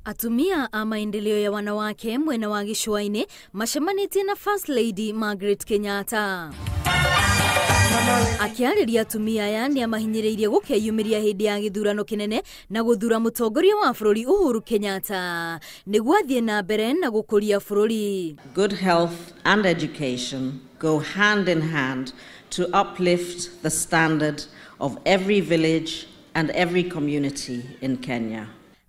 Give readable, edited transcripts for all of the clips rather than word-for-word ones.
Atumia a maendeleo ya wanawake mwena wa Gĩcũa-inĩ macemanĩtie na First Lady Margaret Kenyatta. Akiarĩria atumia aya nĩ amahinyĩrĩirie gũkeyumĩria hĩndĩ ya gĩthurano kĩnene na gũthura mũtongoria wa bũrũri Uhuru Kenyatta nĩguo athiĩ na mbere na gũkũria bũrũri. Good health and education go hand in hand to uplift the standard of every village and every community in Kenya.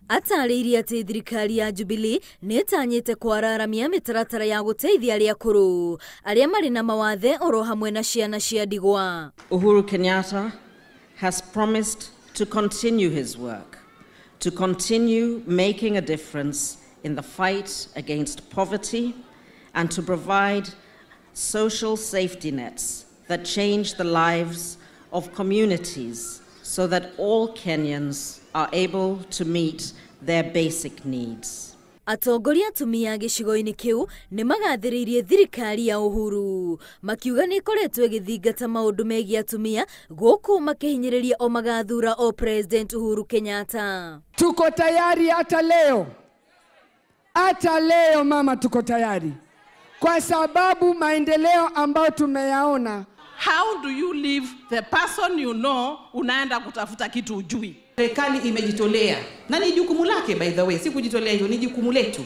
Atarĩirie atĩ thirikari ya Jubilee nĩ ĩtanyĩte kwararamia mĩtaratara ya gũteithia arĩa akũrũ arĩa marĩ na mawathe oro hamwe na ciana cia ndigwa. Uhuru Kenyatta has promised to continue his work, to continue making a difference in the fight against poverty and to provide social safety nets that change the lives of communities so that all Kenyans are able to meet their basic needs. Atongoria atumia gĩcigo-inĩ kĩu nĩ magathĩrĩirie thirikari ya Uhuru makiuga nĩ ĩkoretwo ĩgĩthingata maũndũ megiĩ atumia gũkũ makihinyĩrĩria o magathura o President Uhuru Kenyatta. Tuko tayari hata leo mama, tuko tayari kwa sababu maendeleo ambayo tumeyaona. How do you leave the person you know unaenda kutafuta kitu ujui? Serikali imejitolea na ni jukumu lake, by the way, si kujitolea hiyo, ni jukumu letu.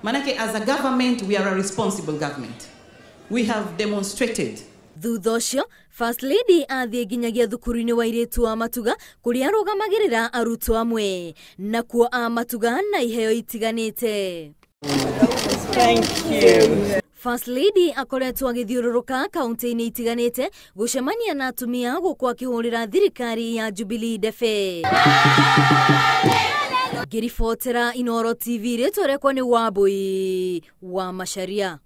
Manake as a government we are a responsible government. We have demonstrated. Thutha ũcio First Lady athiĩ nginyagia thukuru-inĩ wa airĩtu a Matuga kũrĩa arũgamagĩrĩra arutwo amwe nakuo a Matuga na iheo itiganĩte. Thank you. First Lady akoretwo agĩthiũrũrũka kaunti-inĩ itiganĩte gũcemania na atumia gũkũ akĩhũrĩra thirikari ya Jubilee debe. Ngĩribotera Inooro TV rĩtwa rĩakwa nĩ Wambui wa Macharia.